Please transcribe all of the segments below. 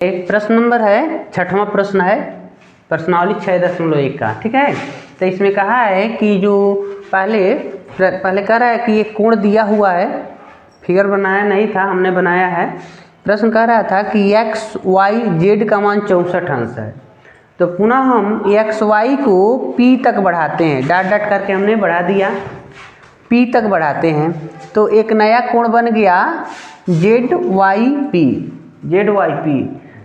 एक प्रश्न नंबर है 6वां प्रश्न है प्रश्नावली 6.1 का। ठीक है, तो इसमें कहा है कि जो पहले कह रहा है कि ये कोण दिया हुआ है, फिगर बनाया नहीं था, हमने बनाया है। प्रश्न कह रहा था कि एक्स वाई जेड का मान 64 अंश है। तो पुनः हम एक्स वाई को पी तक बढ़ाते हैं, डॉट डॉट करके हमने बढ़ा दिया, पी तक बढ़ाते हैं तो एक नया कोण बन गया Z Y P, Z Y P.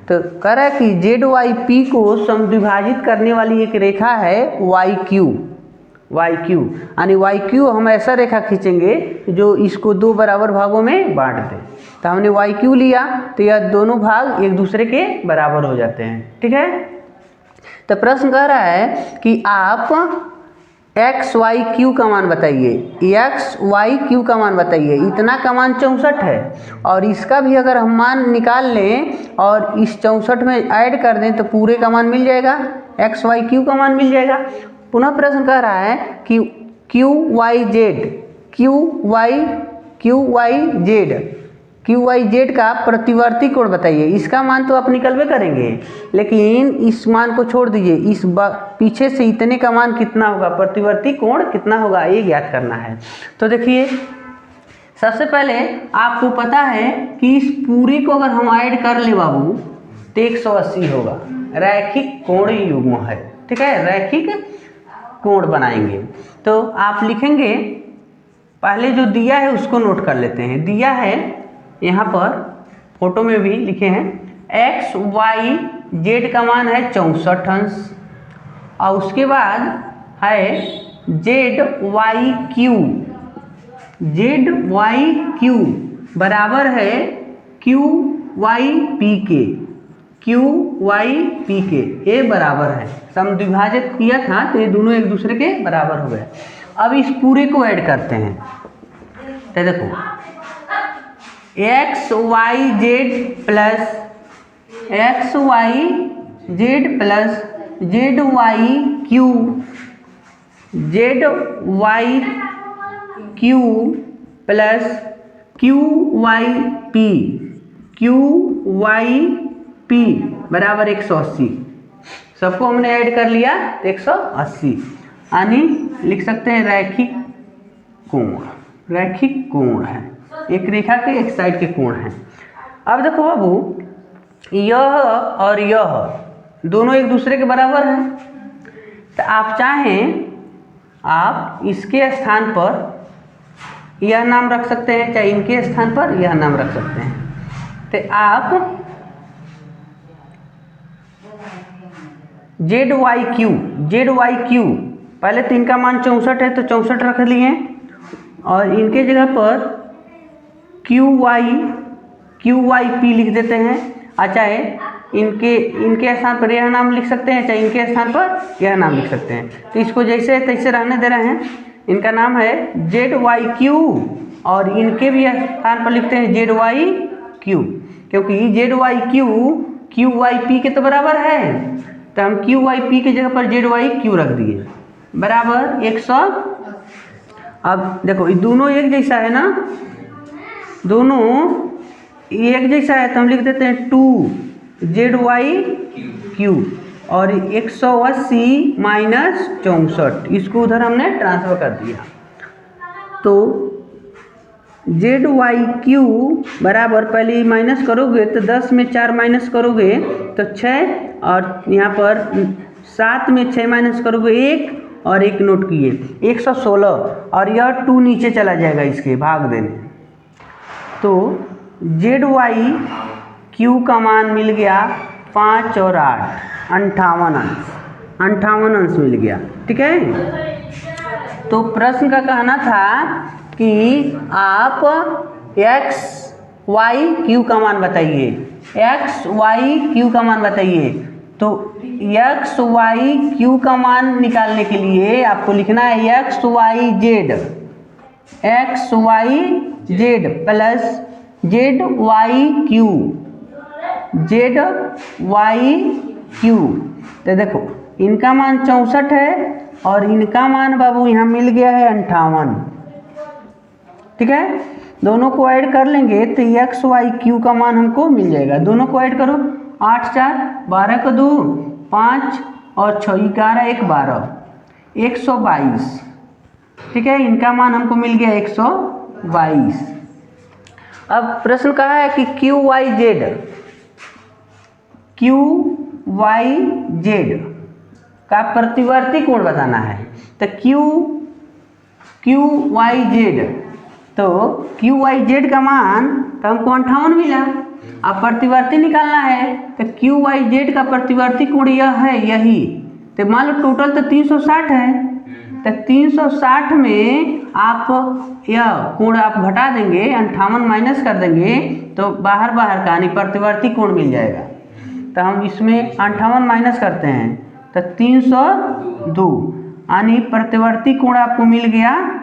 तो कह रहा है कि जेड वाई पी को समद्विभाजित करने वाली एक रेखा है वाई क्यू, वाई क्यू यानी वाई क्यू हम ऐसा रेखा खींचेंगे जो इसको दो बराबर भागों में बांट दे। तो हमने वाई क्यू लिया तो यह दोनों भाग एक दूसरे के बराबर हो जाते हैं। ठीक है, तो प्रश्न कह रहा है कि आप एक्स वाई क्यू का मान बताइए, एक्स वाई क्यू का मान बताइए। इतना का मान 64 है और इसका भी अगर हम मान निकाल लें और इस 64 में ऐड कर दें तो पूरे का मान मिल जाएगा, एक्स वाई क्यू का मान मिल जाएगा। पुनः प्रश्न कह रहा है कि Q Y Z, Q Y Z का प्रतिवर्ती कोण बताइए। इसका मान तो आप निकलवे करेंगे, लेकिन इस मान को छोड़ दीजिए, इस पीछे से इतने का मान कितना होगा, प्रतिवर्ती कोण कितना होगा, ये ज्ञात करना है। तो देखिए, सबसे पहले आपको पता है कि इस पूरी को अगर हम ऐड कर ले बाबू तो 180 होगा, रैखिक कोणीय युग्म है। ठीक है, रैखिक कोण बनाएंगे तो आप लिखेंगे, पहले जो दिया है उसको नोट कर लेते हैं। दिया है यहाँ पर फोटो में भी लिखे हैं, एक्स वाई जेड का मान है 64 अंश और उसके बाद है जेड वाई क्यू बराबर है क्यू वाई पी के, ये बराबर है। समद्विभाजित किया था तो ये दोनों एक दूसरे के बराबर हो गए। अब इस पूरे को ऐड करते हैं तो देखो X Y Z plus Z Y Q plus Q Y P बराबर 180। सबको हमने ऐड कर लिया तो 180 यानी लिख सकते हैं रैखिक कोण है, एक रेखा के एक साइड के कोण हैं। अब देखो बाबू, यह और यह दोनों एक दूसरे के बराबर हैं, तो आप चाहें आप इसके स्थान पर यह नाम रख सकते हैं, चाहे इनके स्थान पर यह नाम रख सकते हैं। तो आप जेड वाई क्यू पहले तो इनका मान 64 है तो 64 रख लिए और इनके जगह पर क्यू वाई पी लिख देते हैं। चाहे इनके स्थान पर यह नाम लिख सकते हैं, चाहे इनके स्थान पर यह नाम लिख सकते हैं। तो इसको जैसे तैसे रहने दे रहे हैं। इनका नाम है जेड वाई क्यू और इनके भी स्थान पर लिखते हैं जेड वाई क्यू, क्योंकि Z Y Q Y P के तो बराबर है, तो हम क्यू वाई पी के जगह पर जेड वाई क्यू रख दिए बराबर 100। अब देखो ये दोनों एक जैसा है ना, दोनों एक जैसा है तो हम लिख देते हैं 2 जेड वाई क्यू और 180 माइनस 64, इसको उधर हमने ट्रांसफर कर दिया। तो जेड वाई क्यू बराबर पहले माइनस करोगे तो 10 में 4 माइनस करोगे तो 6 और यहाँ पर 7 में 6 माइनस करोगे 1 और 1 नोट किए 116 और यह 2 नीचे चला जाएगा इसके भाग देने। तो जेड वाई क्यू का मान मिल गया 5 और 8 58 अंश मिल गया। ठीक है, तो प्रश्न का कहना था कि आप एक्स वाई क्यू का मान बताइए, तो एक्स वाई क्यू का मान निकालने के लिए आपको लिखना है X Y Z plus Z Y Q. तो देखो इनका मान 64 है और इनका मान बाबू यहाँ मिल गया है 58। ठीक है, दोनों को ऐड कर लेंगे तो एक्स वाई क्यू का मान हमको मिल जाएगा। दोनों को ऐड करो 8 4 12 को 2 5 और 6 11 1 12 122। ठीक है, इनका मान हमको मिल गया 122। अब प्रश्न कहा है कि क्यू वाई जेड का प्रतिवर्ती कोण बताना है। तो क्यू वाई जेड, तो क्यू वाई जेड का मान तो हमको 58 मिला। अब प्रतिवर्ती निकालना है, तो क्यू वाई जेड का प्रतिवर्ती कोण यह है, यही। तो मान लो टोटल तो 360 है, तो 360 में आप यह कोण आप घटा देंगे, 58 माइनस कर देंगे तो बाहर का यानी प्रतिवर्ती कोण मिल जाएगा। तो हम इसमें 58 माइनस करते हैं तो 302 यानी प्रतिवर्ती कोण आपको मिल गया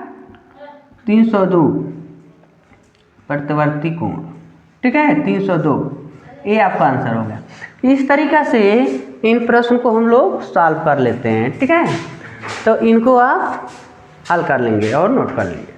302 प्रतिवर्ती कोण। ठीक है, 302 ये आपका आंसर हो गया। इस तरीक़ा से इन प्रश्न को हम लोग सॉल्व कर लेते हैं। ठीक है, तो इनको आप हल कर लेंगे और नोट कर लेंगे।